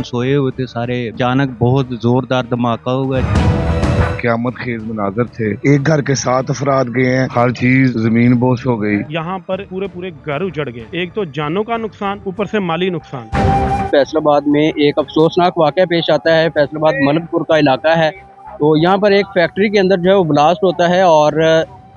सोए हुए थे सारे, अचानक बहुत जोरदार धमाका हुआ। क़यामत खेज मनाजर थे। एक घर के 7 अफराद गए हैं, हर चीज जमीन बोस हो गई। यहाँ पर पूरे पूरे घर उजड़ गए। एक तो जानों का नुकसान, ऊपर से माली नुकसान। फैसलाबाद में एक अफसोसनाक वाक़या पेश आता है। फैसलाबाद मलकपुर का इलाका है, तो यहाँ पर एक फैक्ट्री के अंदर जो है वो ब्लास्ट होता है और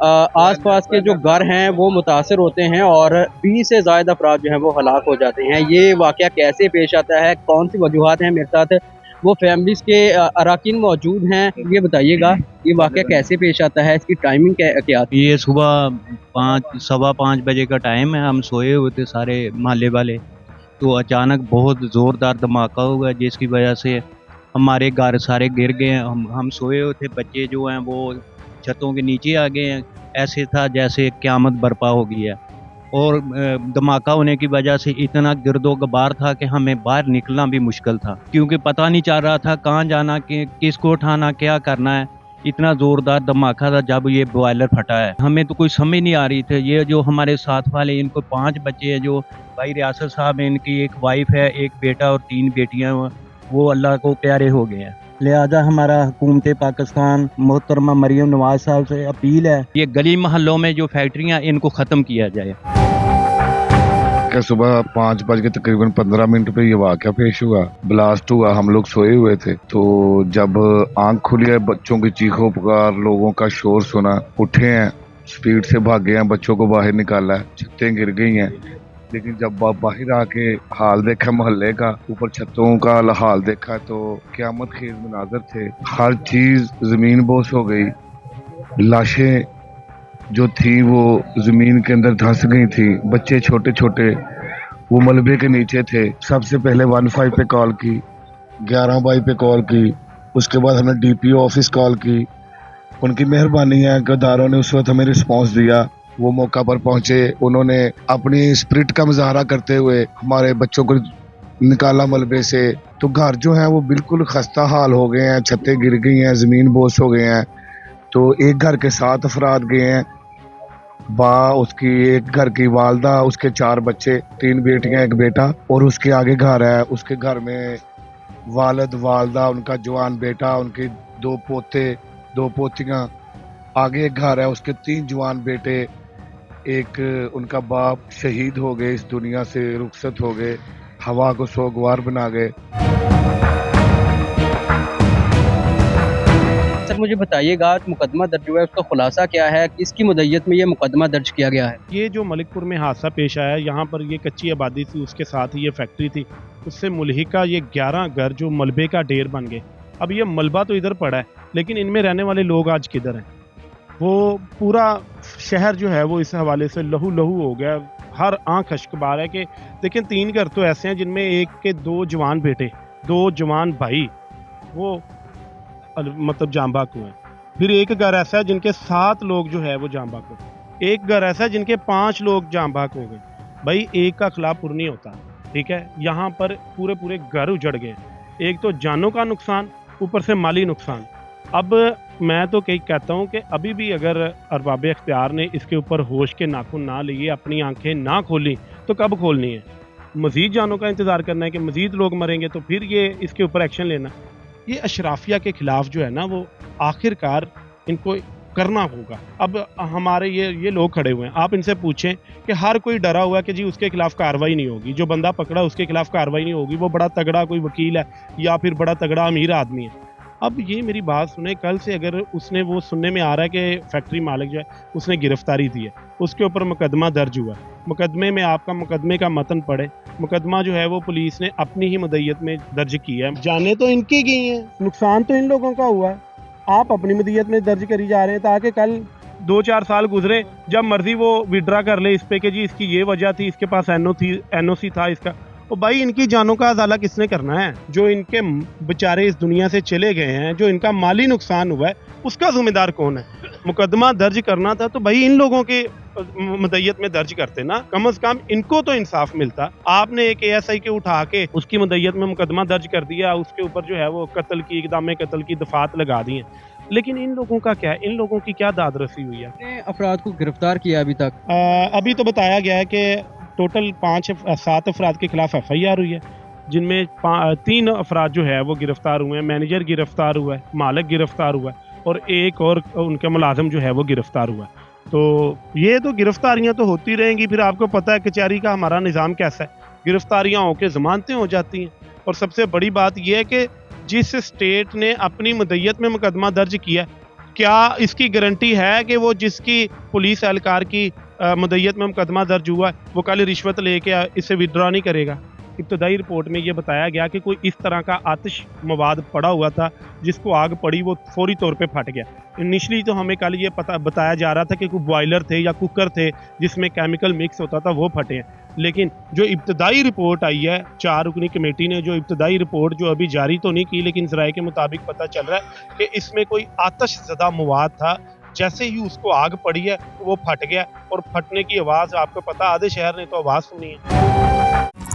आसपास के जो घर हैं वो मुतासर होते हैं और 20 से ज़ायद अफराद जो हैं वो हलाक हो जाते हैं। ये वाक़या कैसे पेश आता है, कौन सी वजूहात हैं, मेरे साथ वो फैमिलीज़ के अराकीन मौजूद हैं। ये बताइएगा ये वाक़या कैसे पेश आता है, इसकी टाइमिंग क्या थी? ये सुबह 5 सवा 5 बजे का टाइम है। हम सोए हुए थे सारे मोहल्ले वाले, तो अचानक बहुत ज़ोरदार धमाका हुआ जिसकी वजह से हमारे घर सारे गिर गए हैं। हम सोए हुए थे, बच्चे जो हैं वो छतों के नीचे आ गए हैं। ऐसे था जैसे क़यामत बर्पा हो गई है। और धमाका होने की वजह से इतना गिरदो गबार था कि हमें बाहर निकलना भी मुश्किल था, क्योंकि पता नहीं चल रहा था कहाँ जाना, कि किसको उठाना, क्या करना है। इतना ज़ोरदार धमाका था जब ये बॉयलर फटा है। हमें तो कोई समझ नहीं आ रही थी। ये जो हमारे साथ वाले, इनको 5 बच्चे हैं, जो भाई रियासत साहब हैं, इनकी एक वाइफ है, एक बेटा और 3 बेटियां, वो अल्लाह को प्यारे हो गए हैं। लिहाजा हमारा हुकूमत पाकिस्तान मोहतरमा मरियम नवाज साहब से अपील है, ये गली मोहल्लों में जो फैक्ट्रियाँ इनको ख़त्म किया जाए। कि सुबह 5 बज के तकरीबन 15 मिनट पे ये वाक़या पेश हुआ, ब्लास्ट हुआ। हम लोग सोए हुए थे, तो जब आंख खुली है, बच्चों की चीखों पुकार, लोगों का शोर सुना, उठे हैं, स्पीड से भागे हैं, बच्चों को बाहर निकाला है। छतें गिर गई हैं, लेकिन जब बाहर आके हाल देखा मोहल्ले का, ऊपर छतों का हाल देखा, तो क़यामत खेज मनाजर थे। हर चीज जमीन बोस हो गई। लाशें जो थी वो जमीन के अंदर धंस गई थी। बच्चे छोटे छोटे वो मलबे के नीचे थे। सबसे पहले 15 पे कॉल की, 11 बाई पे कॉल की, उसके बाद हमने DPO ऑफिस कॉल की। उनकी मेहरबानी है कि इदारों ने उस वक्त हमें रिस्पॉन्स दिया। वो मौका पर पहुंचे, उन्होंने अपनी स्पिरिट का मुजाहरा करते हुए हमारे बच्चों को निकाला मलबे से। तो घर जो है वो बिल्कुल खस्ता हाल हो गए हैं, छतें गिर गई हैं, जमीन बोस हो गए हैं। तो एक घर के 7 अफराद गए हैं, उसकी एक घर की वालदा, उसके 4 बच्चे, 3 बेटियां, 1 बेटा, और उसके आगे घर है, उसके घर में वालिद, वालदा, उनका जवान बेटा, उनके 2 पोते, 2 पोतियां। आगे एक घर है, उसके 3 जवान बेटे, एक उनका बाप शहीद हो गए, इस दुनिया से रुखसत हो गए, हवा को सोगवार बना गए। सर मुझे बताइएगा मुकदमा दर्ज हुआ है, उसका खुलासा क्या है, किसकी मुद्दत में ये मुकदमा दर्ज किया गया है? ये जो मलिकपुर में हादसा पेश आया, यहाँ पर ये कच्ची आबादी थी, उसके साथ ही ये फैक्ट्री थी, उससे मुल्हिका ये 11 घर जो मलबे का ढेर बन गए। अब ये मलबा तो इधर पड़ा है, लेकिन इनमें रहने वाले लोग आज किधर हैं? वो पूरा शहर जो है वो इस हवाले से लहू लहू हो गया। हर आंख अश्कबार है कि देखिए 3 घर तो ऐसे हैं जिनमें एक के 2 जवान बेटे, 2 जवान भाई वो मतलब जाम बाक हुए। फिर एक घर ऐसा है जिनके 7 लोग जो है वो जाम बाक हो। एक घर ऐसा है जिनके 5 लोग जाम बाक हो गए। भाई एक का खिलाफपुर नहीं होता, ठीक है। यहाँ पर पूरे पूरे घर उजड़ गए। एक तो जानों का नुकसान, ऊपर से माली नुकसान। अब मैं तो कहीं कहता हूँ कि अभी भी अगर अरबाब इख्तियार ने इसके ऊपर होश के नाखून ना लिए, अपनी आंखें ना खोली, तो कब खोलनी है? मज़ीद जानों का इंतज़ार करना है कि मज़ीद लोग मरेंगे तो फिर ये इसके ऊपर एक्शन लेना। ये अशराफिया के ख़िलाफ़ जो है ना, वो आखिरकार इनको करना होगा। अब हमारे ये लोग खड़े हुए हैं, आप इनसे पूछें कि हर कोई डरा हुआ है कि जी उसके खिलाफ़ कार्रवाई नहीं होगी, जो बंदा पकड़ा उसके खिलाफ़ कार्रवाई नहीं होगी, वो बड़ा तगड़ा कोई वकील है या फिर बड़ा तगड़ा अमीर आदमी है। अब ये मेरी बात सुने, कल से अगर उसने, वो सुनने में आ रहा है कि फैक्ट्री मालिक जो है उसने गिरफ्तारी दी है, उसके ऊपर मुकदमा दर्ज हुआ। मुकदमे में आपका मुकदमे का मतन पढ़े। मुकदमा जो है वो पुलिस ने अपनी ही मुद्दत में दर्ज किया है। जाने तो इनकी गई हैं, नुकसान तो इन लोगों का हुआ है, आप अपनी मुद्दत में दर्ज करी जा रहे हैं ताकि कल 2-4 साल गुजरे, जब मर्जी वो विड्रा कर ले इस पे कि जी इसकी ये वजह थी, इसके पास NOC था इसका। तो भाई इनकी जानों का अजाला किसने करना है? जो इनके बेचारे इस दुनिया से चले गए हैं, जो इनका माली नुकसान हुआ है, उसका जिम्मेदार कौन है? मुकदमा दर्ज करना था तो भाई इन लोगों के मुद्दत में दर्ज करते ना, कम से कम इनको तो इंसाफ मिलता। आपने एक ASI के उठा के उसकी मुद्दत में मुकदमा दर्ज कर दिया, उसके ऊपर जो है वो कत्ल की, इक़दाम कत्ल की दफात लगा दी है। लेकिन इन लोगों का क्या है? इन लोगों की क्या दाद रसी हुई है? अफराद को गिरफ्तार किया अभी तक? अभी तो बताया गया है कि टोटल 5-7 अफराद के खिलाफ FIR हुई है। जिनमें 3 अफराद जो है वो गिरफ्तार हुए हैं। मैनेजर गिरफ्तार हुआ है, मालिक गिरफ्तार हुआ है और एक और उनका मुलाजिम जो है वो गिरफ्तार हुआ है। तो ये तो गिरफ्तारियां तो होती रहेंगी। फिर आपको पता है कचहरी का हमारा निज़ाम कैसा है, गिरफ्तारियां होकर ज़मानतें हो जाती हैं। और सबसे बड़ी बात यह है कि जिस स्टेट ने अपनी मदय्यत में मुकदमा दर्ज किया, क्या इसकी गारंटी है कि वो जिसकी पुलिस एहलकार की मदय्यत में मुकदमा दर्ज हुआ है वो कल रिश्वत लेके इसे विड्रॉ नहीं करेगा? इब्तदाई रिपोर्ट में ये बताया गया कि कोई इस तरह का आतिश मवाद पड़ा हुआ था जिसको आग पड़ी, वो फौरी तौर पे फट गया। इनिशली तो हमें कल ये बताया जा रहा था कि कोई बॉयलर थे या कुकर थे जिसमें केमिकल मिक्स होता था, वो फटे हैं। लेकिन जो इब्तदाई रिपोर्ट आई है, 4 रुकनी कमेटी ने जो इब्तदाई रिपोर्ट जो अभी जारी तो नहीं की, लेकिन ज़राए के मुताबिक पता चल रहा है कि इसमें कोई आतिश ज़दा मवाद था। जैसे ही उसको आग पड़ी है वो फट गया और फटने की आवाज़ आपको पता, आधे शहर ने तो आवाज़ सुनी है।